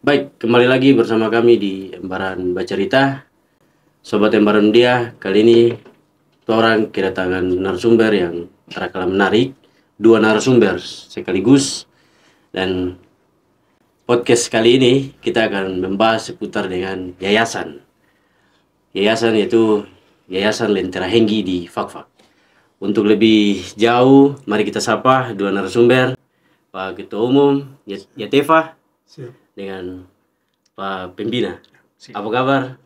Baik, kembali lagi bersama kami di Embaran Bacarita. Sobat Embaran Media, kali ini orang kedatangan narasumber yang terkala menarik. Dua narasumber sekaligus. Dan podcast kali ini kita akan membahas seputar dengan yayasan. Yayasan yaitu Yayasan Lentera Henggi di Fakfak. Untuk lebih jauh, mari kita sapa dua narasumber, Pak Ketua Umum Yateva dengan Pak Pembina. Apa kabar?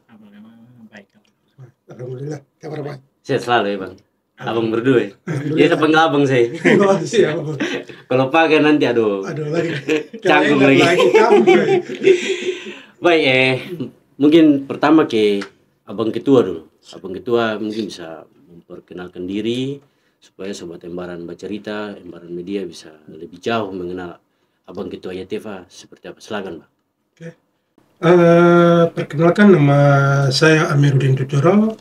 Baik. Alhamdulillah, kabar baik. Sehat selalu ya Bang. Abang berdua. Dia panggil abang saya. Siap. Kalau Pak kan nanti aduh Lagi. canggung lagi. Baik, mungkin pertama ke Abang Ketua dulu. Abang Ketua mungkin bisa memperkenalkan diri supaya Sobat Embaran Bacarita, Embaran Media bisa lebih jauh mengenal Abang Ketua Yateva seperti apa. Silakan Bang. Oke. Perkenalkan, nama saya Amiruddin Tuturo.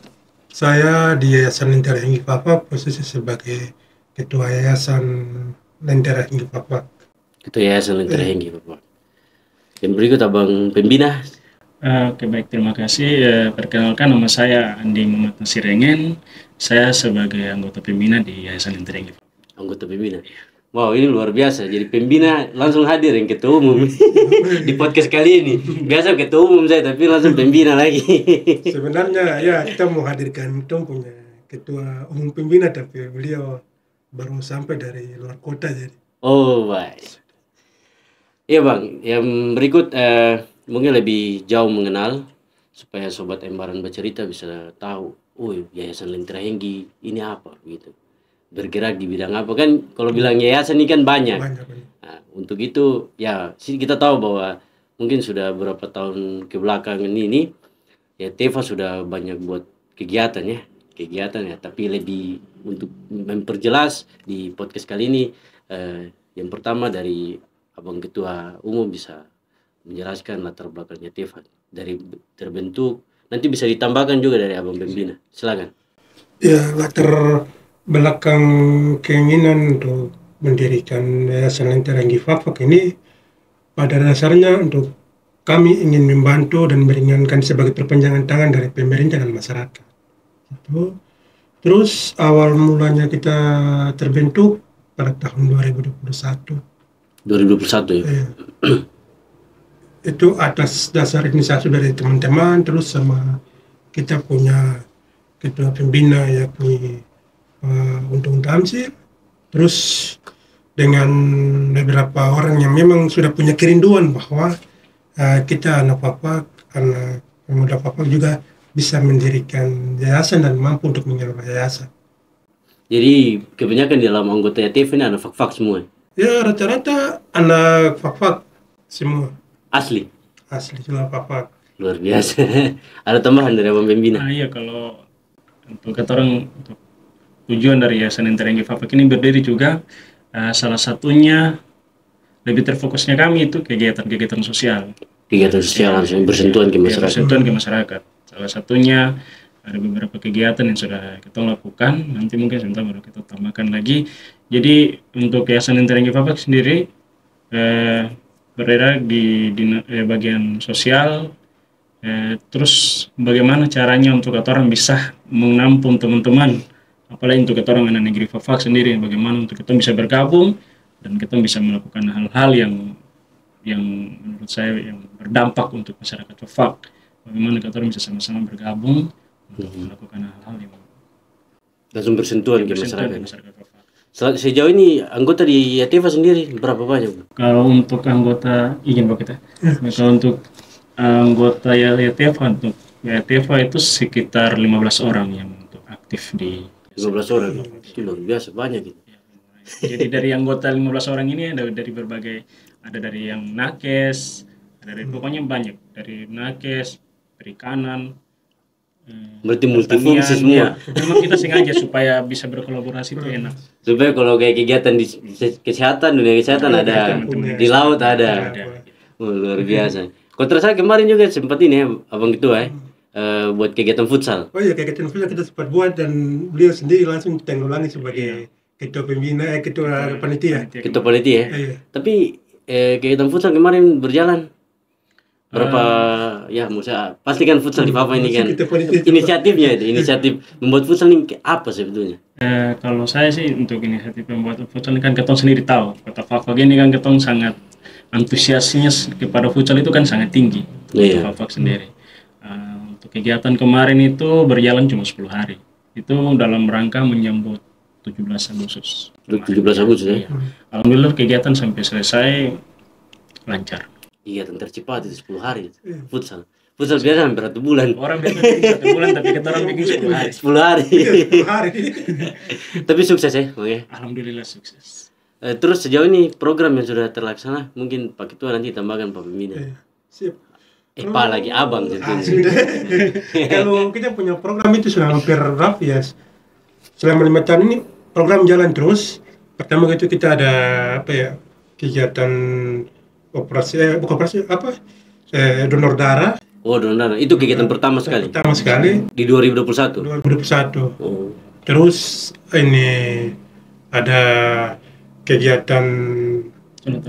Saya di Yayasan Lentera Henggi Fakfak, posisi sebagai Ketua Yayasan Lentera Henggi Fakfak. Ketua Yayasan Lentera Henggi Fakfak. Yang berikut Abang Pembina. Oke, baik, terima kasih. Perkenalkan, nama saya Andi Muhammad Nasirengen. Saya sebagai anggota pembina di Yayasan Lentera Henggi Fakfak. Anggota pembina. Wow, ini luar biasa. Jadi pembina langsung hadir yang ketua umum di podcast kali ini. Biasa ketua umum saya, tapi langsung pembina lagi. Sebenarnya ya kita mau hadirkan Tom punya Ketua Umum Pembina, tapi beliau baru sampai dari luar kota jadi. Oh, baik. Iya Bang, yang berikut mungkin lebih jauh mengenal supaya Sobat Embaran Bacarita bisa tahu, oh Yayasan Lentera Henggi ini apa gitu. Bergerak di bidang apa, kan kalau bilang yayasan ini kan banyak. Nah, untuk itu ya kita tahu bahwa mungkin sudah beberapa tahun ke belakang ini ya Teva sudah banyak buat kegiatan ya, tapi lebih untuk memperjelas di podcast kali ini yang pertama dari Abang Ketua Umum bisa menjelaskan latar belakangnya Teva dari terbentuk, nanti bisa ditambahkan juga dari Abang Pembina. Silakan. Ya, latar belakang keinginan untuk mendirikan Yayasan Lentera Henggi Fakfak ini pada dasarnya untuk kami ingin membantu dan meringankan sebagai perpanjangan tangan dari pemerintah dan masyarakat. Itu. Terus awal mulanya kita terbentuk pada tahun 2021. 2021 ya? Itu atas dasar inisiatif dari teman-teman, terus sama kita punya ketua pembina yakni Untung Tamsir, terus dengan beberapa orang yang memang sudah punya kerinduan bahwa kita anak Fakfak, anak pemuda Fakfak juga bisa mendirikan yayasan dan mampu untuk mengelola yayasan. Jadi kebanyakan di dalam anggota YTV ini anak Fakfak semua? Ya, rata-rata anak Fakfak semua. Asli semua Fakfak. Luar biasa. Ada tambahan dari Abang Pembina? Iya, kalau untuk kata orang, untuk tujuan dari Yayasan Lentera Henggi Fakfak ini berdiri juga salah satunya lebih terfokusnya kami itu kegiatan sosial. Kegiatan sosial langsung bersentuhan ke masyarakat. Bersentuhan ke masyarakat. Salah satunya ada beberapa kegiatan yang sudah kita lakukan. Nanti mungkin sebentar baru kita tambahkan lagi. Jadi untuk Yayasan Lentera Henggi Fakfak sendiri berada di bagian sosial. Terus bagaimana caranya untuk orang bisa menampung teman-teman, apalagi untuk orang anak negeri Fakfak sendiri, bagaimana untuk kita bisa bergabung dan kita bisa melakukan hal-hal yang menurut saya yang berdampak untuk masyarakat Fakfak. Bagaimana kita bisa sama-sama bergabung untuk melakukan hal-hal yang langsung bersentuhan ke masyarakat. Fakfak. Sejauh ini anggota di Yateva sendiri berapa banyak? Kalau untuk anggota, izin Pak kita. Kalau untuk anggota Yateva, untuk Yateva itu sekitar 15 orang yang untuk aktif di 15 orang, itu luar biasa banyak gitu. Jadi dari anggota 15 orang ini ada dari berbagai, ada dari yang nakes, ada dari pokoknya banyak, dari nakes, perikanan, berarti multifungsi semua. Memang kita sengaja supaya bisa berkolaborasi itu enak. Supaya kalau kayak kegiatan di kesehatan, dunia kesehatan ada, di laut ada. Luar biasa. Kalau terasa kemarin juga sempat ini ya, Abang Ketua buat kegiatan futsal. Oh iya, kegiatan futsal kita sempat buat dan beliau sendiri langsung tanggulangi sebagai ketua pembina, ketua panitia. Ketua panitia ya. Iya. Tapi kegiatan futsal kemarin berjalan. Berapa ya maksudnya pastikan futsal di Papua ini kan Kita politik. inisiatifnya itu, inisiatif membuat futsal ini apa sebetulnya? Kalau saya sih untuk inisiatif pembuatan futsal ini kan ketong sendiri tahu kota Fafak ini kan ketong sangat antusiasnya kepada futsal itu kan sangat tinggi Iya. untuk Fafak sendiri. Untuk kegiatan kemarin itu berjalan cuma 10 hari. Itu dalam rangka menyambut 17 Agustus. 17 Agustus ya. Iya. Alhamdulillah kegiatan sampai selesai lancar. Iya, tercepat itu 10 hari futsal. Futsal biasa hampir 1 bulan. Orang biasa bikin 1 bulan tapi kita orang bikin 10 hari. 10 hari. 10 hari. Tapi sukses ya, oke. Alhamdulillah sukses. Terus sejauh ini program yang sudah terlaksana, mungkin Pak Ketua nanti tambahkan Pak Pembina. Siap. Pak lagi abang sebetulnya. Sudah. Kalau kita punya program itu sudah hampir rapi ya. Selama 5 tahun ini program jalan terus. Pertama itu kita ada apa ya, kegiatan bukan operasi apa, donor darah. Oh, donor. Itu kegiatan pertama sekali. Pertama sekali Di 2021. 2021. Oh. Terus ini ada kegiatan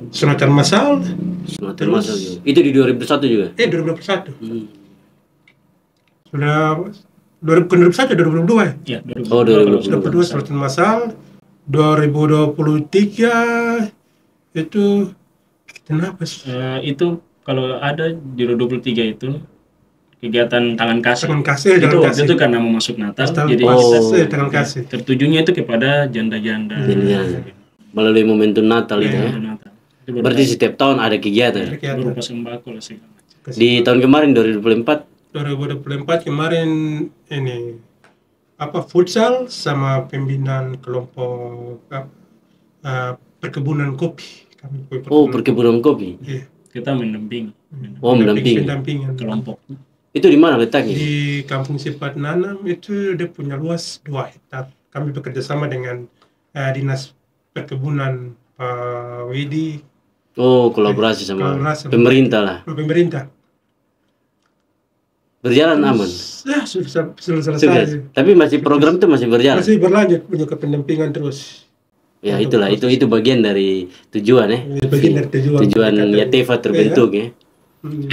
sunatan massal. Sunatan masal juga. Itu di 2021 juga. 2021. Hmm. Sudah 2021 2022 ya? Ya, Oh, 2022 sunatan massal. 2023 itu kenapa sih? Itu kalau ada di 2023 itu kegiatan tangan kasih. Tangan kasih, Itu tangan waktu kasih. itu karena mau masuk Natal, Tangan jadi kasih, tangan kasih. tertujunya itu kepada janda-janda. Janda. Melalui momentum Natal itu ya. Natal. Itu Berarti setiap tahun ada kegiatan. Kegiatan. berupa sembako lah segala macam. Di tahun kemarin 2024 2024 kemarin ini apa futsal sama pembinaan kelompok perkebunan kopi. perkebunan kopi. Iya. Kita mendampingi Oh, mendampingi. Pendampingan. kelompok. Itu di mana letaknya? Di Kampung Sifat Nanam itu dia punya luas 2 hektar. Kami bekerja sama dengan Dinas Perkebunan Pak Widi, Oh, kolaborasi sama Kolaborasi sama pemerintah lah. pemerintah. Berjalan aman. Ya, sudah selesai. Sukses. Tapi masih program itu masih berjalan. Masih berlanjut punya pendampingan terus. Ya itulah, itu bagian dari tujuan ya. Bagian dari tujuan. Yatefa terbentuk ya. Hmm.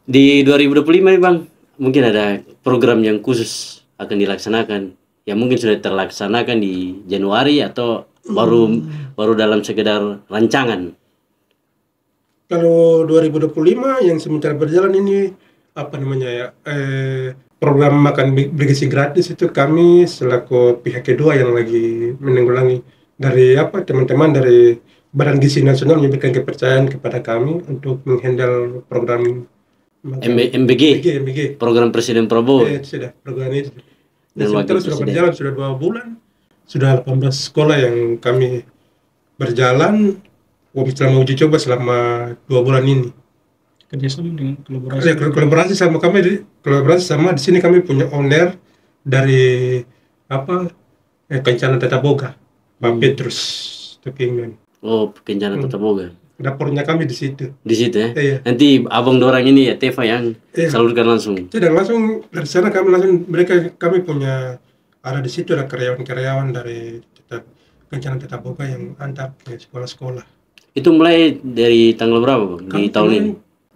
Di 2025 nih Bang, mungkin ada program yang khusus akan dilaksanakan. Ya mungkin sudah terlaksanakan di Januari atau baru dalam sekedar rancangan. Kalau 2025 yang sementara berjalan ini apa namanya ya, program makan bergizi gratis itu kami selaku pihak kedua yang lagi menanggulangi dari teman-teman dari Badan Gizi Nasional memberikan kepercayaan kepada kami untuk menghandle program MBG. Program Presiden Prabowo. Itu sudah program itu. Dan Sementara Wakil sudah Presiden. berjalan sudah 2 bulan, sudah 18 sekolah yang kami berjalan selama uji coba selama 2 bulan ini. Kerjasama dengan kolaborasi. Ya, kolaborasi sama kami, di sini kami punya owner dari Kencana Tata Boga, Pak Petrus Tupingan. Oh, Kencana Tata Boga. Dapurnya kami di situ. Di situ ya. Iya. Nanti abang dorang ini ya Teva yang Iya. salurkan langsung. Tidak langsung dari sana kami punya ada di situ ada karyawan-karyawan dari Kencana Tata Boga yang antar ke sekolah-sekolah. Itu mulai dari tanggal berapa Bang? Di tahun ini?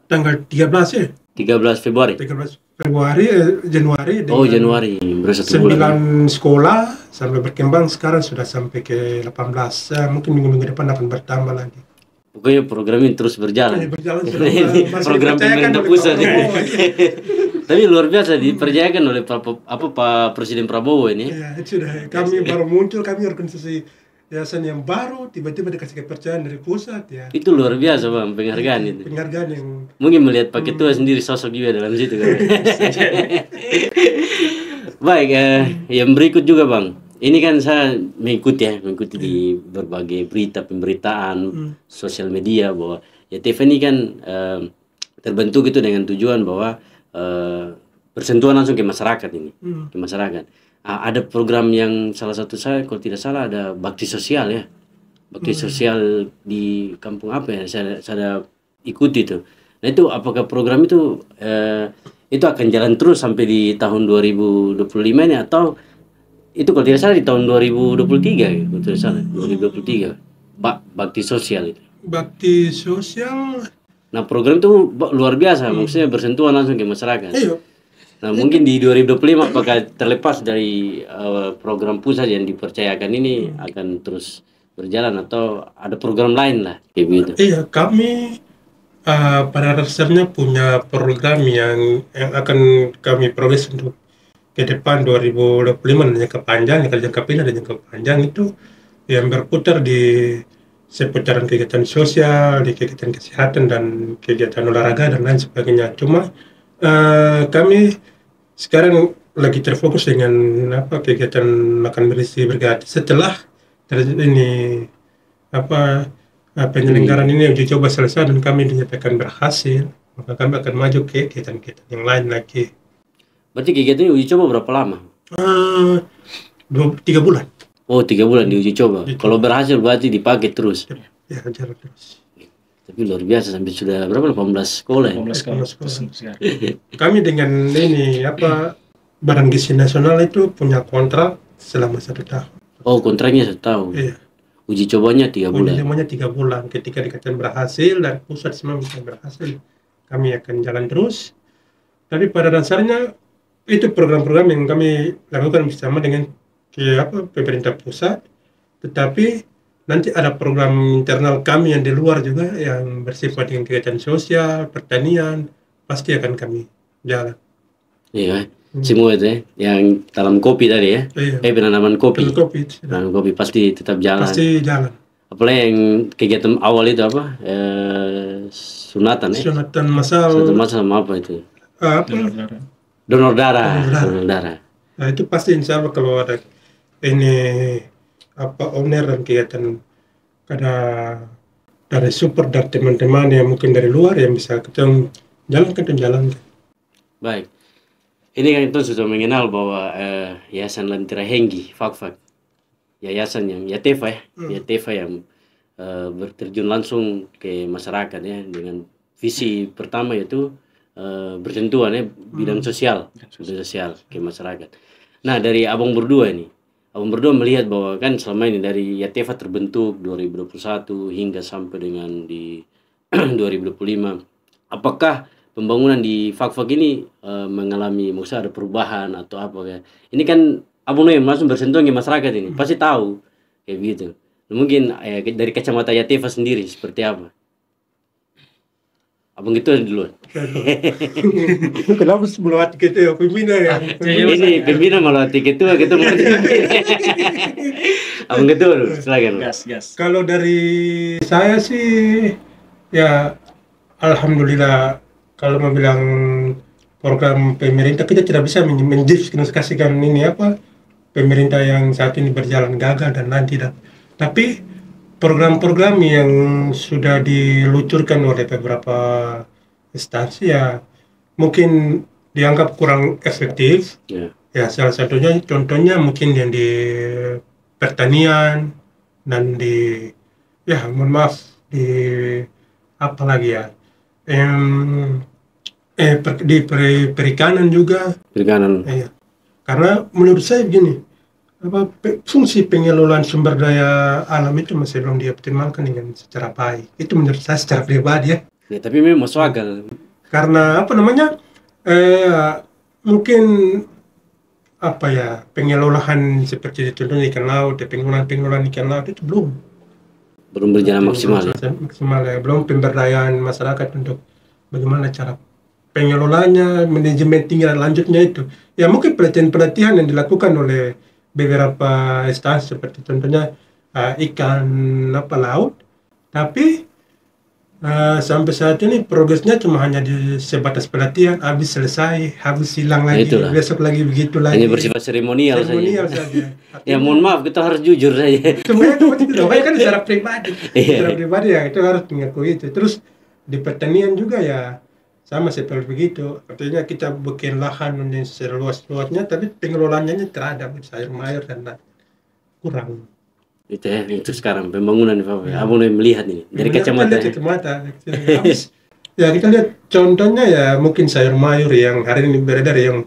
Tanggal 13 ya. 13 Februari. 13 Februari, Januari. Oh, Januari. Baru 1 bulan. 9 sekolah sampai berkembang sekarang sudah sampai ke 18. Mungkin minggu-minggu depan akan bertambah lagi. Pokoknya program ini terus berjalan. Berjalan Ini masih program dipercayakan pemerintah oleh pusat. Pak Prabowo, iya. Tapi luar biasa dipercayakan oleh Pak Presiden Prabowo ini. Ya, itu sudah kami baru muncul, kami organisasi yayasan yang baru, tiba-tiba dikasih kepercayaan dari pusat ya. Itu luar biasa Bang, penghargaan itu. Penghargaan yang Mungkin melihat Pak Ketua sendiri sosok juga dalam situ kan. Baik, yang berikut juga Bang. Ini kan saya mengikuti di berbagai pemberitaan sosial media bahwa ya TV ini kan terbentuk itu dengan tujuan bahwa bersentuhan langsung ke masyarakat ini, ke masyarakat. Ada program yang salah satu saya kalau tidak salah ada bakti sosial ya, bakti sosial di kampung apa ya saya ikuti itu. Nah itu apakah program itu akan jalan terus sampai di tahun 2025 ini atau itu kalau tidak salah di tahun 2023 ya, kalau tidak salah 2023 bakti sosial itu. bakti sosial Nah program itu luar biasa, maksudnya bersentuhan langsung ke masyarakat. Iya. Nah mungkin di 2025 apakah terlepas dari program pusat yang dipercayakan ini akan terus berjalan atau ada program lain lah kayak gitu. Iya, kami pada dasarnya punya program yang akan kami progres untuk ke depan 2025 dan jangka panjang, jangka pendek dan jangka panjang itu yang berputar di seputaran kegiatan sosial, di kegiatan kesehatan dan kegiatan olahraga dan lain sebagainya. Cuma kami sekarang lagi terfokus dengan kegiatan makan bergizi bergratis setelah ini penyelenggaraan ini uji coba selesai dan kami dinyatakan berhasil, maka kami akan maju ke kegiatan-kegiatan yang lain lagi. Berarti kegiatan ini uji coba berapa lama? 3 bulan. Oh 3 bulan diuji coba. Kalau berhasil berarti dipakai terus. Ya, jalan terus. Tapi luar biasa sampai sudah berapa? 18 sekolah ya? 18 sekolah. Kami dengan ini Badan Gizi Nasional itu punya kontrak selama 1 tahun. Oh kontraknya 1 tahun. Iya. Uji cobanya 3 bulan. Uji cobanya 3 bulan. Ketika dikatakan berhasil dan pusat semua bisa berhasil, kami akan jalan terus. Tapi pada dasarnya itu program-program yang kami lakukan bersama dengan pemerintah pusat. Tetapi nanti ada program internal kami yang di luar juga yang bersifat dengan kegiatan sosial, pertanian, pasti akan kami jalan. Iya, semua itu ya, yang tanam kopi tadi ya. Iya. Penanaman kopi. Penanaman kopi pasti tetap jalan. Pasti jalan. Apalagi yang kegiatan awal itu apa? Sunatan ya. Sunatan masal. Sunatan masal sama apa itu? Donor darah. Donor darah. Nah itu pasti insya Allah kalau ada ini owner dan kegiatan ada dari support dari teman-teman yang mungkin dari luar yang bisa kita jalankan. Baik. Ini kan itu sudah mengenal bahwa Yayasan Lentera Henggi, FAK-FAK, yayasan yang YATEFA ya, YATEFA yang berterjun langsung ke masyarakat ya dengan visi pertama yaitu bersentuhan ya bidang sosial ke masyarakat. Nah dari abang berdua melihat bahwa kan selama ini dari YATEFA terbentuk 2021 hingga sampai dengan di 2025, apakah pembangunan di FAK-FAK ini mengalami maksudnya ada perubahan atau apa ya? Ini kan abang yang langsung bersentuhan ke masyarakat ini pasti tahu kayak gitu. Mungkin dari kacamata YATEFA sendiri seperti apa? Abang itu duluan. Kenapa melewati ketua pembina ya? Ini pembina melewati ketua kita mau. Abang ketua dulu, silakan. Gas. Kalau dari saya sih ya alhamdulillah, kalau mau bilang program pemerintah kita tidak bisa mendiskusikan ini pemerintah yang saat ini berjalan gagal dan lain tidak. Tapi program-program yang sudah diluncurkan oleh beberapa instansi ya mungkin dianggap kurang efektif. Ya salah satunya contohnya mungkin yang di pertanian dan di di apa lagi ya di perikanan juga. Ya. Karena menurut saya begini, fungsi pengelolaan sumber daya alam itu masih belum dioptimalkan dengan secara baik. Itu menurut saya secara pribadi ya. Ya tapi memang masuk akal. Karena mungkin pengelolaan seperti contohnya ikan laut, pengelolaan ikan laut itu belum berjalan maksimal. Maksimal ya. Belum pemberdayaan masyarakat untuk bagaimana cara pengelolanya, manajemen tinggal lanjutnya itu. Ya mungkin pelatihan yang dilakukan oleh beberapa instansi seperti contohnya ikan laut, tapi sampai saat ini progresnya cuma hanya di sebatas pelatihan, habis selesai, habis hilang lagi, besok lagi begitu lagi. Hanya bersifat seremonial saja. Ya mohon maaf, kita harus jujur saja. Sebenarnya kan secara pribadi, ya itu harus mengakui itu. Terus di pertanian juga ya sama seperti begitu. Artinya kita bikin lahan yang seluas-luasnya, tapi pengelolaannya terhadap sayur mayur dan kurang. Itu ya, itu sekarang pembangunan di Papua. Abang melihat ini dari kacamata. Ya kita lihat contohnya ya mungkin sayur mayur yang hari ini beredar yang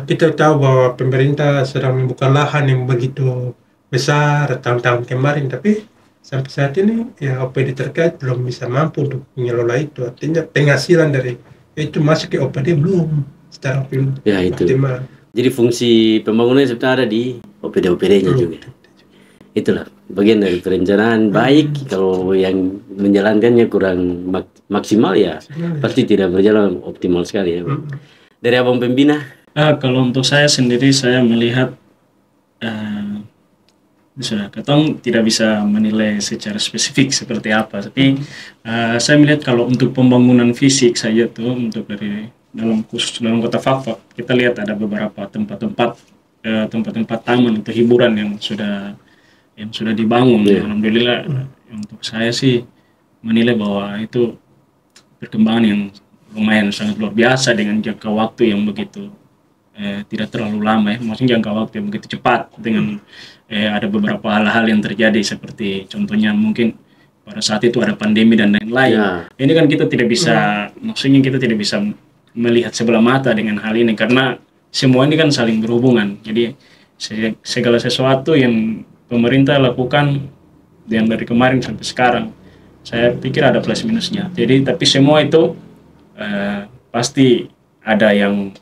kita tahu bahwa pemerintah sedang membuka lahan yang begitu besar tahun-tahun kemarin, tapi sampai saat ini ya OPD terkait belum bisa mampu untuk mengelola itu, artinya penghasilan dari itu masuk ke OPD belum secara Ya itu. optimal. Jadi fungsi pembangunan sebenarnya ada di OPD-OPD-nya Belum. juga. Itulah bagian dari perencanaan baik. Kalau yang menjalankannya kurang maksimal ya Maksimal, ya. pasti tidak berjalan optimal sekali ya. Mm. Dari abang pembina, Kalau untuk saya sendiri, saya melihat sudah ketong tidak bisa menilai secara spesifik seperti apa, tapi saya melihat kalau untuk pembangunan fisik saja tuh, untuk dari dalam khusus dalam kota Fakfak, kita lihat ada beberapa tempat-tempat taman atau hiburan yang sudah dibangun. Iya. Alhamdulillah, untuk saya sih menilai bahwa itu perkembangan yang lumayan sangat luar biasa dengan jangka waktu yang begitu tidak terlalu lama ya, maksudnya jangka waktu yang begitu cepat, dengan ada beberapa hal-hal yang terjadi, seperti contohnya mungkin pada saat itu ada pandemi dan lain-lain. Ya. Ini kan kita tidak bisa, maksudnya kita tidak bisa melihat sebelah mata dengan hal ini, karena semua ini kan saling berhubungan. Jadi segala sesuatu yang pemerintah lakukan yang dari kemarin sampai sekarang, saya pikir ada plus minusnya. Jadi tapi semua itu pasti ada yang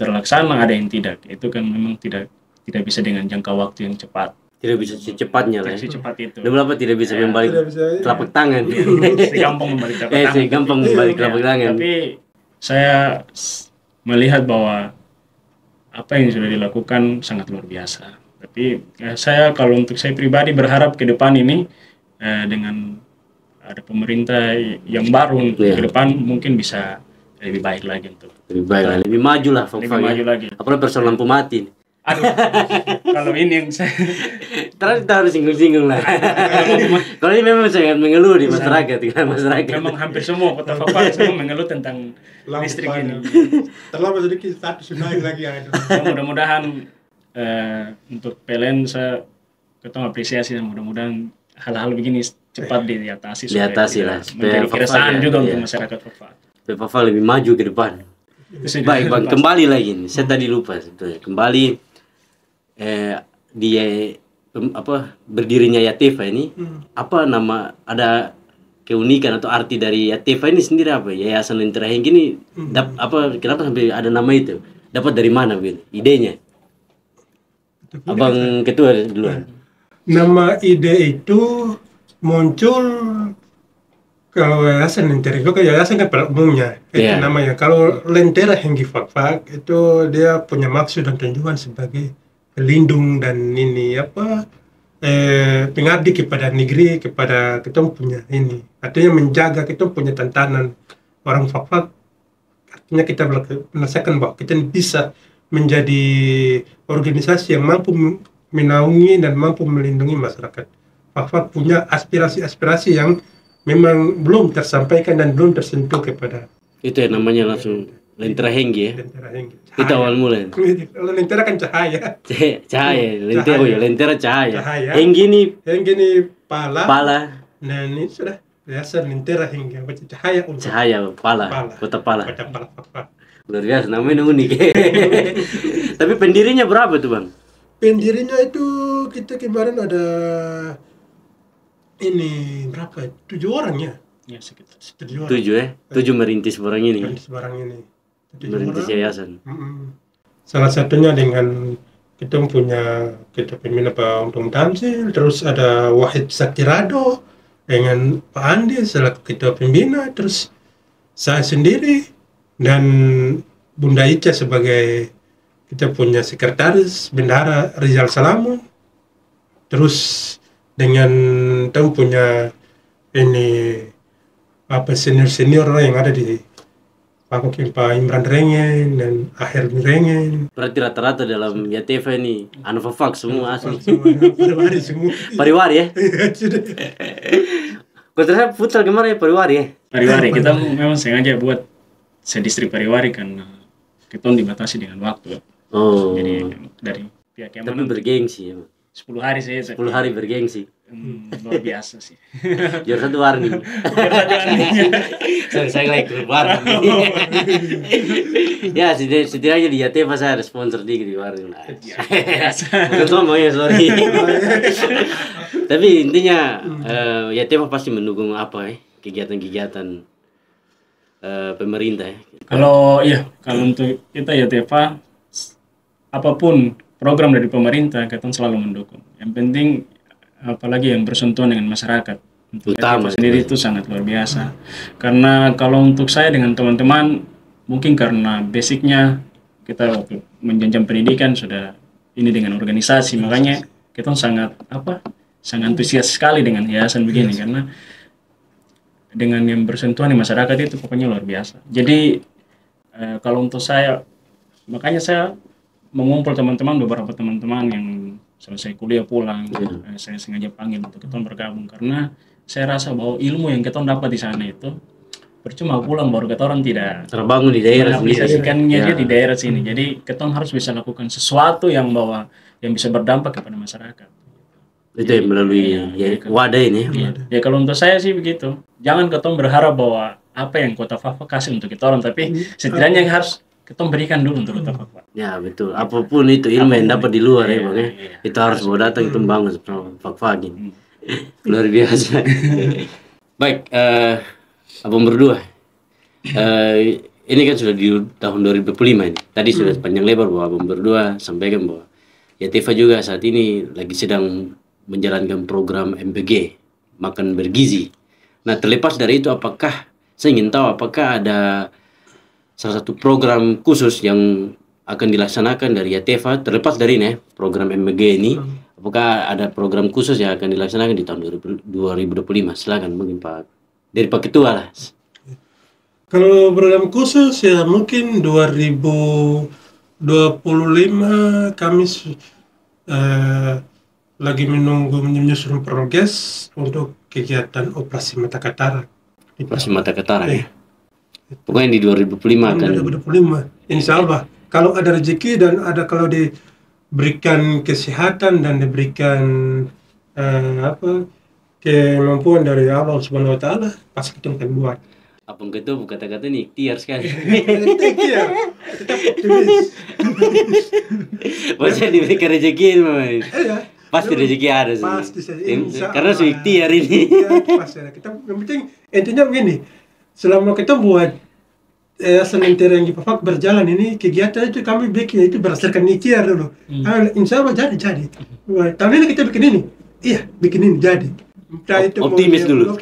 terlaksana, ada yang tidak. Itu kan memang tidak bisa dengan jangka waktu yang cepat. tidak bisa secepatnya lah Tidak ya. secepat itu. Demi apa tidak bisa membalik Tidak bisa, ya. telapak tangan. Segampang membalik telapak tangan. Segampang membalik telapak tangan. Tapi saya melihat bahwa apa yang sudah dilakukan sangat luar biasa. Tapi saya, kalau untuk saya pribadi, berharap ke depan ini dengan ada pemerintah yang baru Iya. ke depan mungkin bisa lebih baik lagi, untuk Lebih baik lah, lebih maju lah lebih Fakfak ya. maju lagi. Apalagi persoalan lampu mati. Aduh, kalau ini yang saya Terus kita harus singgung-singgung lah. Kalau ini memang sangat mengeluh di masyarakat, memang hampir semua kota Fakfak semua mengeluh tentang Lampu listrik padam. ini. Terlambat sedikit status naik lagi ya. Ya, mudah-mudahan untuk PLN saya ketemu apresiasi, dan mudah-mudahan hal-hal begini cepat diatasi. Diatasi lah, supaya menjadi keresahan Fakfak, juga ya. untuk Iya. masyarakat Fakfak. Fakfak lebih maju ke depan. Baik bang, kembali lagi nih. Saya tadi lupa sebetulnya. Kembali berdirinya Yatefa ini, apa nama, ada keunikan atau arti dari Yatefa ini sendiri apa? Yayasan Lentera Henggi ini kenapa sampai ada nama itu? Dapat dari mana begitu? Idenya? Abang ketua duluan. Nama ide itu muncul kalau Yayasan Lentera itu kan yayasan kan pada umumnya itu Iya. namanya. Kalau Lentera Henggi Fakfak itu dia punya maksud dan tujuan sebagai pelindung dan ini pengabdi kepada negeri, kepada kita punya ini. Artinya menjaga kita punya tantangan orang Fakfak. Artinya kita merasakan bahwa kita bisa menjadi organisasi yang mampu menaungi dan mampu melindungi masyarakat. Fakfak punya aspirasi-aspirasi yang memang belum tersampaikan dan belum tersentuh kepada Itu yang namanya langsung Lentera Henggi ya. Lentera Henggi. Itu awal mula. Kalau Lentera kan cahaya. Cahaya, Lentera, Cahaya. Lentera cahaya. Cahaya. Henggi ini Henggi ini pala. Nah ini sudah Yayasan Lentera Henggi yang cahaya untuk cahaya, pala, kota pala. Kota Pala Fakfak. Luar biasa, namanya unik. Tapi pendirinya berapa tuh bang? Pendirinya itu kita kemarin ada ini berapa? 7 orang ya. Ya, sekitar 7 orang. 7 ya? 7 merintis barang ini. Barang ini. 7 Merintis orang. yayasan. Salah satunya dengan kita pembina Pak Untung Tamsil, terus ada Wahid Saktirado dengan Pak Andi selaku ketua pembina, terus saya sendiri dan Bunda Ica sebagai kita punya sekretaris, Bendahara Rizal Salamun, terus dengan kita punya ini senior yang ada di Pak Imran Rengen dan Akhir Rengen. Berarti rata-rata dalam Yatefa ini anu Fakfak semua asli. Pariwari semua. Pariwari ya? Sudah. Kau ternyata futsal kemarin ya Pariwari ya? Pariwari. Kita memang sengaja buat sedistrik Pariwari karena kita dibatasi dengan waktu. Oh. Jadi dari pihak yang Tapi bergengsi ya. 10 hari sih. 10 hari bergengsi. Luar biasa sih. Juara 1 warni. Saya lagi ke warni. Ya setidaknya di Yatefa saya ada sponsor dikit di warni. Bukan sombong ya, sorry. Tapi intinya Yatefa pasti mendukung apa kegiatan-kegiatan pemerintah ya. Kalau untuk kita Yatefa, apapun program dari pemerintah kita selalu mendukung. Yang penting apalagi yang bersentuhan dengan masyarakat. Untuk Utama kita sendiri itu sangat luar biasa. Karena kalau untuk saya dengan teman-teman, mungkin karena basicnya kita waktu menjenjang pendidikan sudah ini dengan organisasi, makanya kita sangat antusias sekali dengan yayasan begini, karena dengan yang bersentuhan di masyarakat itu pokoknya luar biasa. Jadi kalau untuk saya, makanya saya mengumpul beberapa teman-teman yang selesai kuliah pulang, saya sengaja panggil untuk kita bergabung, karena saya rasa bahwa ilmu yang kita dapat di sana itu percuma pulang baru kita orang tidak terbangun di daerah sendiri. Mengaplikasikannya dia di daerah sini. Jadi kita harus bisa lakukan sesuatu yang bisa berdampak kepada masyarakat. Itu yang melalui wadah ini. Ya kalau untuk saya sih begitu. Jangan kita berharap bahwa apa yang Kota Fakfak kasih untuk kita orang, tapi setidaknya yang harus kita berikan dulu untuk Kota Fakfak. Ya betul. Apapun itu ilmu yang dapat di luar ya, Bang. Itu harus bawa datang, itu membangun Fakfak ini. Luar biasa. Baik, Abang berdua. Ini kan sudah di tahun 2025 ini. Tadi sudah panjang lebar bahwa Abang berdua sampaikan bahwa Yatefa juga saat ini lagi sedang menjalankan program MPG, makan bergizi. Nah, terlepas dari itu, saya ingin tahu apakah ada salah satu program khusus yang akan dilaksanakan dari Yatefa, terlepas dari ini program MPG ini, apakah ada program khusus yang akan dilaksanakan di tahun 2025? Silakan mungkin dari Pak Ketua lah. Kalau program khusus ya mungkin 2025 kami lagi menyusun progres untuk kegiatan operasi mata katarak. Operasi mata katarak ya. Pokoknya di 2025 kan. 2025. Insya Allah. Kalau ada rezeki dan kalau diberikan kesehatan dan diberikan kemampuan dari Allah Subhanahu Wa Taala, pasti kita akan buat. Abang Ketua kata-kata ini ikhtiar sekali. Ikhtiar. Tetap optimis. Maksudnya diberikan rezeki ini, pasti rezeki ada sih. Pasti saja. Karena sudah ikhtiar ini. Pasti ada. Kita yang penting intinya begini. Selama kita buat Lentera yang Fakfak berjalan ini, kegiatan itu kami bikin itu berdasarkan ikhtiar dulu. Insya Allah jadi. Tahun ini kita bikin ini. Iya, bikin ini jadi. Optimis dulu.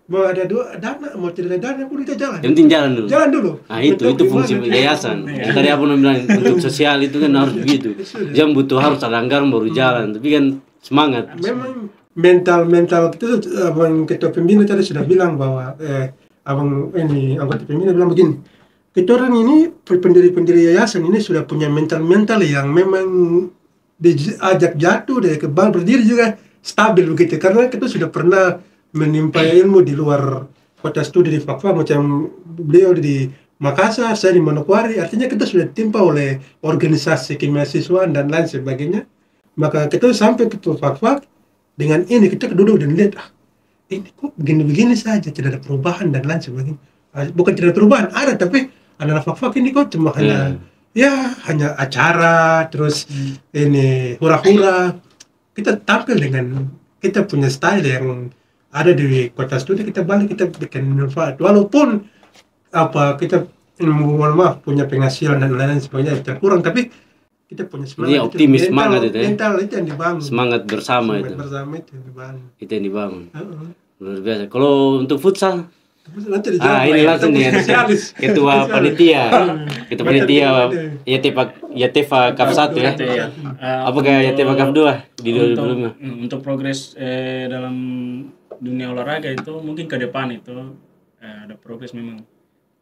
Mau ada dana, mau tidak ada dana pun kita jalan. Yang penting jalan dulu. Jalan dulu. Nah itu fungsi yayasan. Tadi apa bilang untuk sosial itu kan harus begitu. Jangan butuh harus ada anggaran baru jalan, tapi kan semangat. Memang mental kita, abang ketua pembina tadi sudah bilang bahwa abang ini anggota pembina bilang begini. Kita orang ini pendiri yayasan ini sudah punya mental yang memang diajak jatuh dari kebal berdiri juga stabil begitu, karena kita sudah pernah menimpa ilmu di luar kota studi di Fakfak, macam beliau di Makassar, saya di Manokwari. Artinya kita sudah ditimpa oleh organisasi kemahasiswaan dan lain sebagainya. Maka kita sampai ke Fakfak dengan ini, kita duduk dan lihat, ini kok begini-begini saja, tidak ada perubahan dan lain sebagainya. Bukan tidak ada perubahan, ada, tapi anak Fakfak ini kok cuma hanya acara, terus ini hura-hura. Kita tampil dengan kita punya style yang ada di kota studi, kita balik, kita bikin manfaat. Walaupun kita mohon maaf punya penghasilan dan lain-lain sebagainya terkurang, tapi kita punya semangat. Iya, optimis, semangat itu ya. Mental itu yang dibangun. Semangat bersama itu. Bersama itu yang dibangun. Itu yang dibangun. Luar biasa. Kalau untuk futsal, nanti dijawab. ini langsung nih ketua panitia. Ketua panitia Yatefa Cup 1 ya. Apakah Yatefa Cup 2 di 2025? Untuk progres dalam dunia olahraga itu mungkin ke depan itu ada progres memang.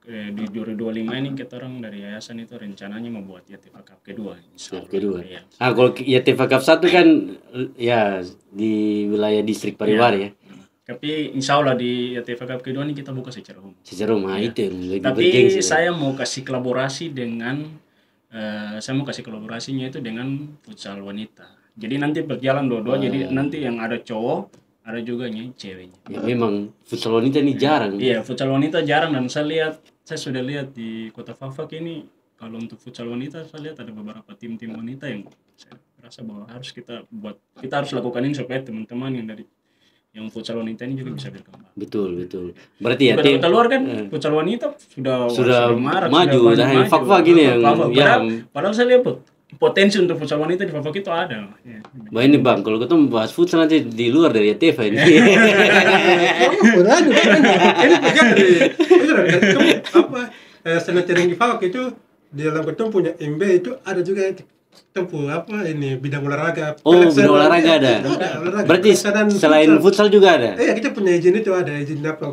Di 2025 ini kita orang dari yayasan itu rencananya membuat Yatefa Cup kedua. Kedua. Ya. Kalau Yatefa Cup 1 kan ya di wilayah distrik Pariwara ya. Tapi insya Allah di Yatefa Cup kedua ini kita buka secara umum. Secara umum, itu lebih tapi bergengsi. Saya mau kasih kolaborasinya itu dengan futsal wanita. Jadi nanti berjalan dua-dua. Jadi nanti yang ada cowok, ada juga yang ceweknya. Ya memang futsal wanita ini jarang. Iya, futsal wanita jarang, dan saya sudah lihat di Kota Fafak ini, kalau untuk futsal wanita saya lihat ada beberapa tim-tim wanita yang saya rasa bahwa kita harus lakukan ini supaya teman-teman yang futsal wanita ini juga bisa berkembang. Betul. Berarti ya Kota luar kan futsal wanita sudah maju sudah dan Fak yang padahal saya lihat potensi untuk futsal wanita di Fafak itu ada. Ya. Bah ini Bang, kalau kita bahas futsal nanti di luar dari ATV ini. Ini bagian dari apa? Senatering Fawak itu di dalam ketemu punya MB itu ada juga tempuh apa ini bidang olahraga. Oh, bidang olahraga ada. Berarti selain futsal juga ada. Iya, kita punya izin itu, ada izin apa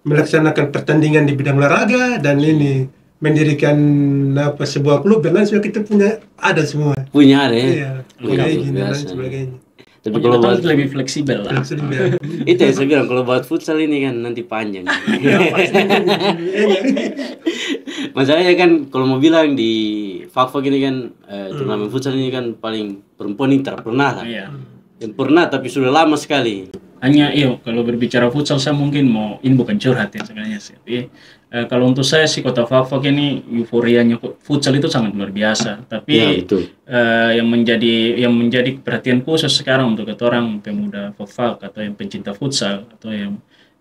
melaksanakan pertandingan di bidang olahraga dan ini mendirikan apa sebuah klub dan lain sebagainya, kita punya ada semua. Punya ada ya. Iya, punya izin dan lain sebagainya. Tapi kalau buat lebih fleksibel lah. itu yang saya bilang, kalau buat futsal ini kan nanti panjang. Masalahnya kan kalau mau bilang di Fak ini kan turnamen futsal ini kan paling perempuan ini pernah lah. Iya. Yang pernah tapi sudah lama sekali. Hanya kalau berbicara futsal saya mungkin ini bukan curhat ya sebenarnya sih. Kalau untuk saya sih Kota Fafak ini euforianya futsal itu sangat luar biasa. Tapi ya, betul. Yang menjadi perhatian khusus sekarang untuk orang pemuda Fafak atau yang pencinta futsal atau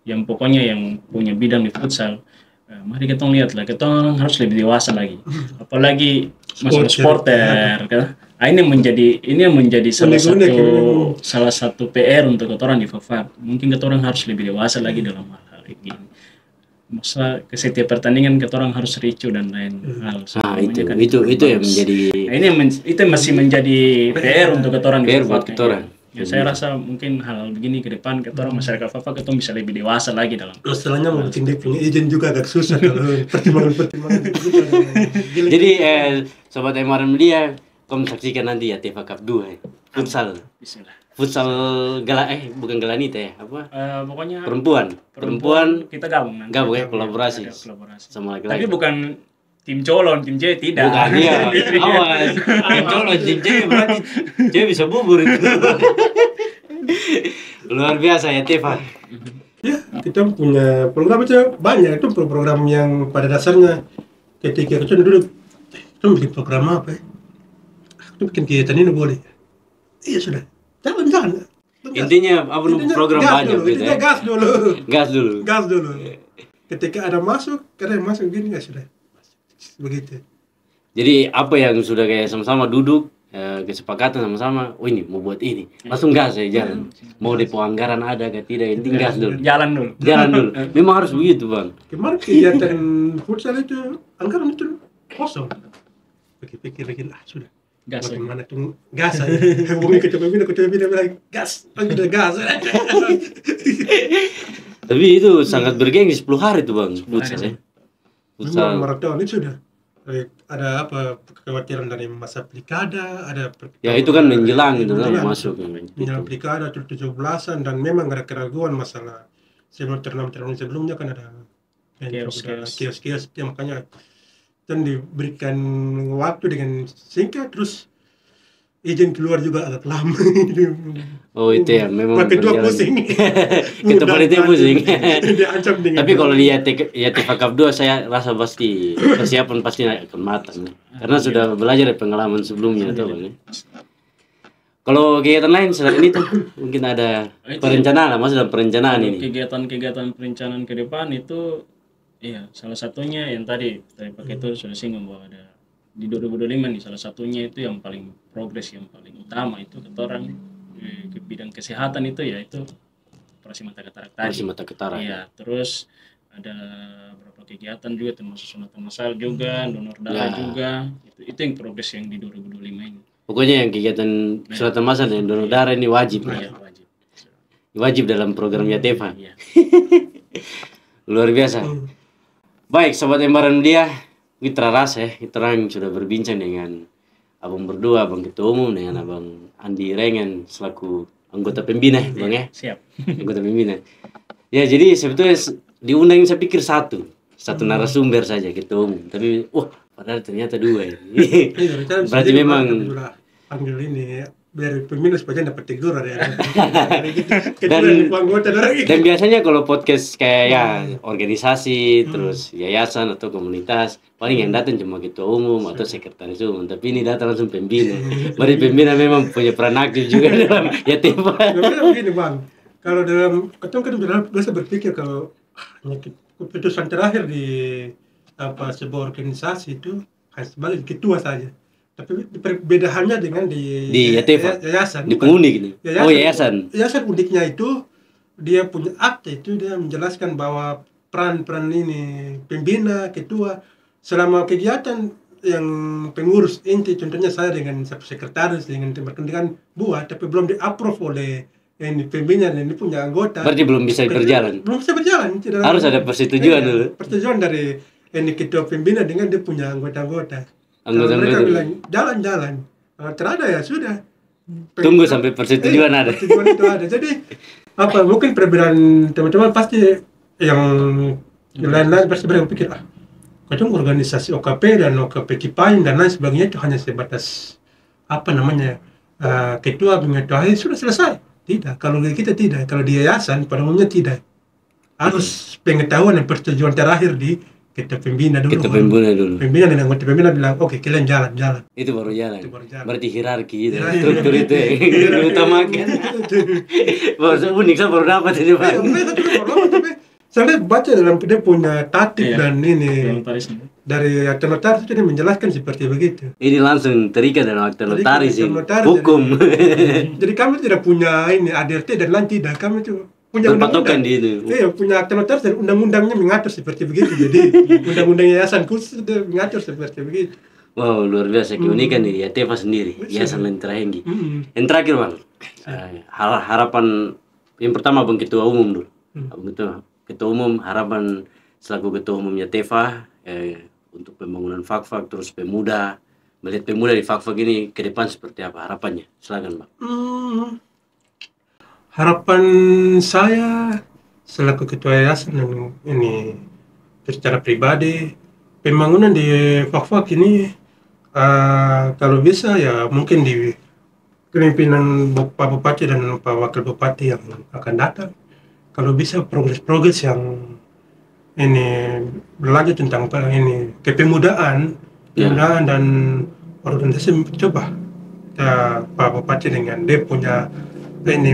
yang pokoknya yang punya bidang di futsal, mari kita lihat lah, kita harus lebih dewasa lagi. Apalagi masalah supporter kan. Ini yang menjadi salah satu PR untuk orang di Fafak. Mungkin orang harus lebih dewasa lagi dalam hal ini. Masa ke setiap pertandingan orang harus ricu dan lain hal. Itu yang menjadi. Itu masih menjadi PR untuk orang di Fafak. Ya, saya rasa mungkin hal begini ke depan orang masyarakat Fafak bisa lebih dewasa lagi dalam. Masalahnya mau bikin dia punya izin juga agak susah kalau pertimbangan itu. Jadi sobat Emaran Media, kamu saksikan nanti ya TV Cup 2 futsal. Bismillah. Futsal bukan galanita ya, apa? Pokoknya perempuan kita gabung nanti. Gabung ya, kolaborasi. Sama Sama laki-laki. Tapi bukan tim colon, tim cewek tidak. Bukan dia. Awas. Tim colon, tim cewek berarti cewek bisa bubur itu. Luar biasa ya Teva. Ya, kita punya program itu banyak, itu program yang pada dasarnya ketika kita dulu kita bikin program apa ya? Kita bikin kegiatan ini boleh. Iya sudah. Jangan. Intinya program banyak gitu ya. Gas dulu. Gas Ketika ada masuk gini ya sudah. Begitu. Jadi apa yang sudah kayak sama-sama duduk kesepakatan sama-sama, ini mau buat ini, langsung gas ya, jalan. Mau depo anggaran ada gak tidak, intinya gas dulu. Jalan dulu. Memang harus begitu Bang. Kemarin kegiatan futsal itu anggaran itu kosong. Pikir sudah. Gas. Bagaimana tuh gas aja. Hubungi ketua pembina bilang gas, udah gas. Tapi itu sangat bergengsi 10 hari tuh Bang, futsal ya. Futsal maraton itu sudah. Ada apa kekhawatiran dari masa pilkada, ada ya itu kan menjelang gitu kan masuk. Menjelang pilkada 17-an dan memang ada keraguan masalah sebelum turnamen sebelumnya kan ada kios-kios yang makanya dan diberikan waktu dengan singkat, terus izin keluar juga agak lama. Oh itu ya, memang ketua pusing. Ketua panitia pusing. Diancam dengan. Tapi kalau lihat ya TV Cup 2 saya rasa pasti persiapan pasti akan matang. Karena sudah belajar dari pengalaman sebelumnya tuh Bang. Kalau kegiatan lain selain itu mungkin ada perencanaan, masih dalam perencanaan ini. Kegiatan perencanaan ke depan itu iya, salah satunya yang tadi Pak Ketua sudah singgung bahwa ada di 2025 nih, salah satunya itu yang paling progres, yang paling utama itu orang ke bidang kesehatan itu ya itu operasi mata katarak tadi. Operasi mata katarak. Iya, terus ada beberapa kegiatan juga termasuk sunatan massal juga, donor darah juga. Itu yang progres yang di 2025 ini. Pokoknya yang kegiatan sunatan massal dan donor darah ini wajib. Iya, wajib dalam programnya Teva. Iya. Luar biasa. Baik, sobat Emaran Media, kita rasa kita orang sudah berbincang dengan abang berdua, abang ketua umum dengan abang Andi Rengen selaku anggota pembina, Bang ya. Siap. Anggota pembina. Ya, jadi sebetulnya diundang saya pikir satu narasumber saja ketua umum, tapi padahal ternyata 2 ya. Berarti memang panggil ini biar pembina supaya dapat teguran ya. Gitu. Ketua anggota orang itu. Dan biasanya kalau podcast kayak ya organisasi, terus yayasan atau komunitas, paling yang datang cuma ketua umum atau sekretaris umum, tapi ini datang langsung pembina. Mari pembina memang punya peran aktif juga dalam ya tema. Sebenarnya begini Bang, kalau dalam ketemu kan biasa berpikir kalau keputusan terakhir di sebuah organisasi itu hanya sebagai ketua saja. Tapi perbedaannya dengan di yayasan. Di pengundi gitu. Yayasan. Yayasan uniknya itu dia punya akte itu dia menjelaskan bahwa peran-peran ini pembina, ketua selama kegiatan yang pengurus inti contohnya saya dengan sekretaris dengan pendidikan buat tapi belum di-approve oleh ini pembina dan ini punya anggota. Berarti belum bisa berjalan. Belum bisa berjalan. Harus ada persetujuan dulu. Persetujuan dari ini ketua pembina dengan dia punya anggota-anggota. Kalau mereka bilang jalan-jalan, terada ya sudah. Tunggu sampai persetujuan ada. Persetujuan itu ada. Jadi mungkin perbedaan teman-teman pasti yang lain-lain pasti berpikir kadang organisasi OKP dan OKP Kipain dan lain sebagainya itu hanya sebatas ketua mengetahui sudah selesai. Tidak. Kalau kita tidak. Kalau di yayasan pada umumnya tidak. Harus pengetahuan dan persetujuan terakhir di kita pembina dulu. Pembina dan anggota pembina bilang, oke, kalian jalan. Itu baru jalan. Berarti hierarki itu, struktur itu yang diutamakan. Unik, saya baru dapat ini Pak. Saya baca dalam dia punya tatip dan ini dari akte notaris itu dia menjelaskan seperti begitu. Ini langsung terikat dalam akte notaris hukum. Jadi kami tidak punya ini ADRT dan lain tidak. Kami itu punya undang-undang di itu. Iya, punya akte notaris dan undang-undangnya mengatur seperti begitu. Jadi undang-undang yayasan khusus itu mengatur seperti begitu. Wow, luar biasa keunikan di Teva sendiri, Yayasan Lentera Henggi. Yang terakhir Bang, harapan yang pertama Bang Ketua Umum dulu. Ketua Umum, harapan selaku Ketua Umumnya Teva untuk pembangunan Fakfak terus pemuda, melihat pemuda di Fakfak ini ke depan seperti apa harapannya? Silakan Bang. Harapan saya selaku ketua yayasan ini secara pribadi pembangunan di Fakfak ini kalau bisa ya mungkin di kepemimpinan Pak Bupati dan Pak Wakil Bupati yang akan datang kalau bisa progres yang ini berlanjut tentang ini kepemudaan dan organisasi coba Pak Bupati dengan dia punya ini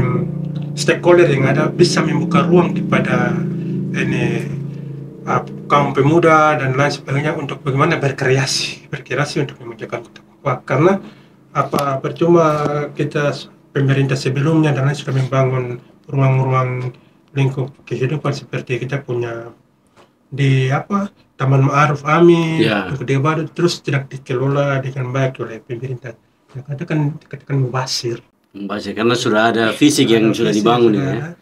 stakeholder yang ada bisa membuka ruang kepada ini kaum pemuda dan lain sebagainya untuk bagaimana berkreasi untuk memajukan kota Papua karena percuma kita pemerintah sebelumnya dan lain sudah membangun ruang-ruang lingkup kehidupan seperti kita punya di Taman Ma'aruf Amin untuk Badut terus tidak dikelola dengan baik oleh pemerintah. Katakan mubazir. Karena sudah ada fisik yang sudah dibangun ya.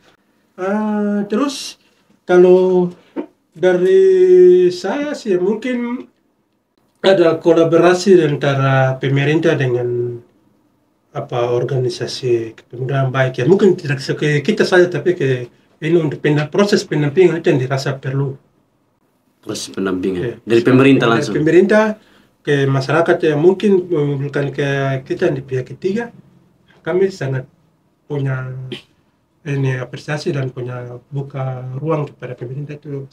Terus kalau dari saya sih mungkin ada kolaborasi antara pemerintah dengan organisasi kepemudaan baik ya. Mungkin tidak kita saja tapi ini untuk proses pendampingan itu yang dirasa perlu. Proses pendampingan dari pemerintah langsung. Dari pemerintah ke masyarakat yang mungkin bukan ke kita di pihak ketiga. Kami sangat punya ini apresiasi dan punya buka ruang kepada pemerintah itu.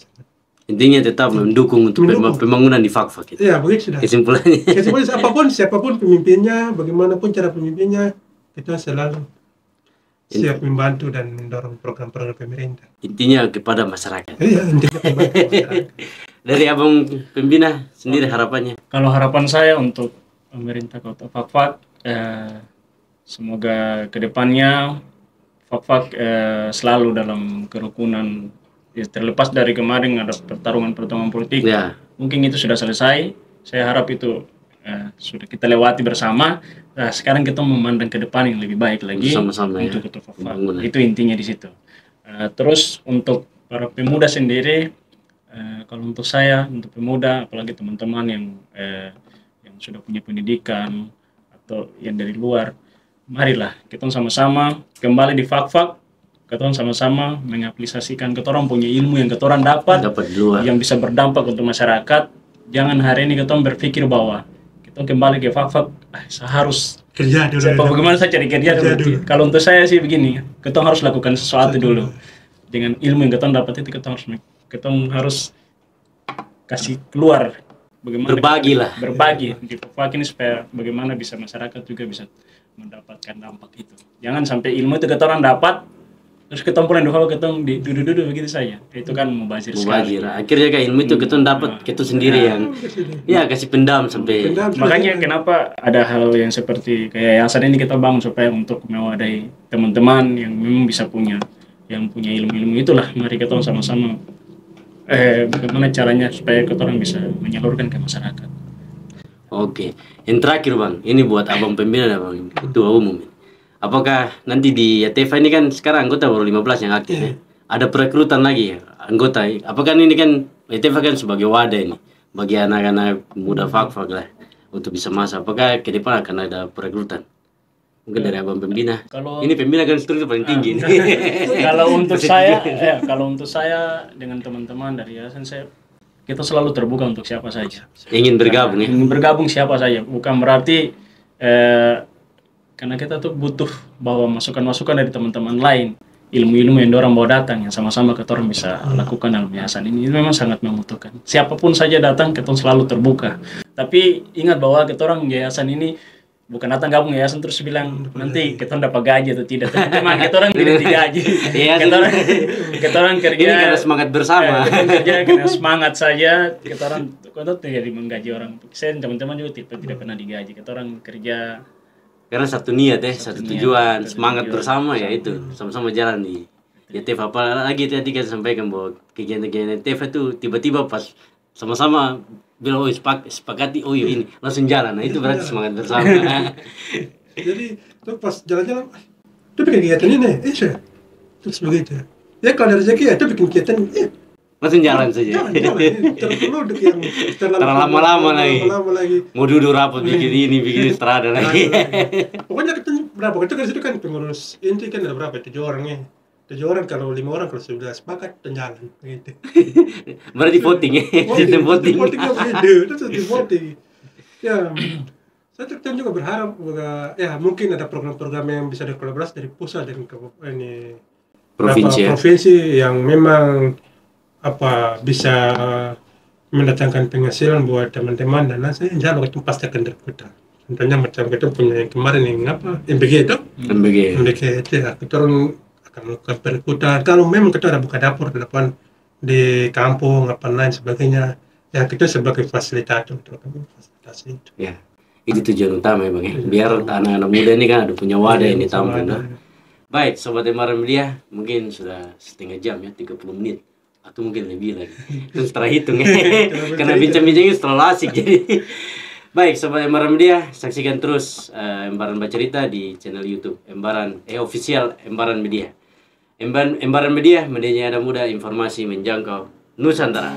Intinya tetap mendukung untuk pembangunan di Fakfak itu. Iya, begitu sudah. Kesimpulannya siapapun pemimpinnya, bagaimanapun cara pemimpinnya, kita selalu siap membantu dan mendorong program-program pemerintah. Intinya kepada masyarakat. Iya, intinya kepada masyarakat. Dari Abang Pembina sendiri harapannya? Kalau harapan saya untuk pemerintah Kota Fakfak, semoga kedepannya Fakfak selalu dalam kerukunan. Terlepas dari kemarin ada pertarungan politik, mungkin itu sudah selesai. Saya harap itu sudah kita lewati bersama. Nah, sekarang kita memandang ke depan yang lebih baik lagi sama-sama untuk Kota Fakfak. Itu intinya di situ. Terus untuk para pemuda sendiri, kalau untuk saya, untuk pemuda, apalagi teman-teman yang sudah punya pendidikan atau yang dari luar, marilah kita sama-sama kembali di Fakfak. Kita sama-sama mengaplikasikan ketorang punya ilmu yang ketorang dapat luar, yang bisa berdampak untuk masyarakat. Jangan hari ini kita berpikir bahwa kita ketong kembali ke Fak-Fak, saya harus Kerja dulu. bagaimana saya cari kerja Kerja dulu. dulu. Kalau untuk saya sih begini, ketong harus lakukan sesuatu dulu. Dengan ilmu yang ketong dapat itu ketong harus kasih keluar. Bagaimana Berbagi lah. berbagi di Fak ini supaya bagaimana bisa masyarakat juga bisa mendapatkan dampak itu. Jangan sampai ilmu itu ketong orang dapat terus ketong pulang di Fak ketong duduk-duduk begitu saja. Itu kan mubazir sekali. Mubazir. Akhirnya kan ilmu itu kita dapat kita sendiri yang ya kasih pendam sampai Makanya kenapa ada hal yang seperti kayak yayasan ini kita bangun supaya untuk mewadahi teman-teman yang memang bisa punya ilmu-ilmu itulah. Mari kita sama-sama bagaimana caranya supaya kita orang bisa menyalurkan ke masyarakat. Oke. Yang terakhir Bang, ini buat abang pembina dan Bang Ketua Umum. Apakah nanti di YTV ini kan sekarang anggota baru 15 yang aktif ya? Ada perekrutan lagi ya, anggota. Apakah ini kan YTV kan sebagai wadah ini bagi anak-anak muda Fak-Fak lah untuk bisa masuk. Apakah ke depan akan ada perekrutan? Mungkin dari abang pembina. Kalau Ini pembina kan struktur paling tinggi ini. kalau untuk saya dengan teman-teman dari yayasan kita selalu terbuka untuk siapa saja. Ingin bergabung ya. Ingin bergabung siapa saja, bukan berarti karena kita tuh butuh bahwa masukan-masukan dari teman-teman lain, ilmu-ilmu yang orang bawa datang yang sama-sama kita orang bisa lakukan dalam yayasan ini memang sangat membutuhkan. Siapapun saja datang, kita selalu terbuka. Tapi ingat bahwa kita orang yayasan ini bukan datang gabung yayasan terus bilang nanti kita dapat gaji atau tidak. Teman kita orang tidak digaji. Kita orang kerja. Ini karena semangat bersama. Kita kerja karena semangat saja. Kita orang tidak menggaji orang. Saya teman-teman juga tidak pernah digaji. Kita orang kerja karena satu niat satu tujuan, semangat bersama ya itu, sama-sama jalan di YTV. Apalagi tadi kan sampaikan bahwa kegiatan-kegiatan YTV itu tiba-tiba pas sama-sama bilang sepakati ini langsung jalan. Nah itu berarti semangat bersama. Jadi tuh pas jalan-jalan, tuh bikin kegiatan ini, terus begitu. Ya kalau ada rezeki ya tuh bikin kegiatan, langsung jalan saja. Jalan, terlalu yang terlalu lama lagi. Mau duduk rapat bikin ini, bikin strada lagi. Pokoknya kita berapa? Kita kan situ kan pengurus inti kan ada berapa? 7 orang ya. 7 orang kalau 5 orang kalau sudah sepakat dan jalan begitu. Berarti voting ya. Sistem voting. Voting itu sistem voting. Ya, saya juga berharap ya mungkin ada program-program yang bisa dikolaborasi dari pusat dan ini provinsi yang memang bisa mendatangkan penghasilan buat teman-teman dan saya insya Allah itu pasti akan terputar. Contohnya macam kita punya yang kemarin yang MBG itu. MBG itu ya, kita orang akan melakukan perekrutan. Kalau memang kita ada buka dapur di kampung apa lain sebagainya, ya kita sebagai fasilitator untuk fasilitasi itu. Ya, itu tujuan utama ya Bang ya. Biar anak-anak muda ini kan ada punya wadah yang ditampung. Baik, Sobat Embaran Media, mungkin sudah setengah jam ya, 30 menit. Atau mungkin lebih lagi. Itu setelah hitung ya. Karena bincang-bincangnya setelah asik jadi. Baik, Sobat Embaran Media, saksikan terus Embaran Bercerita di channel YouTube Embaran official Embaran Media. Embaran Media, medianya anak muda, informasi menjangkau Nusantara.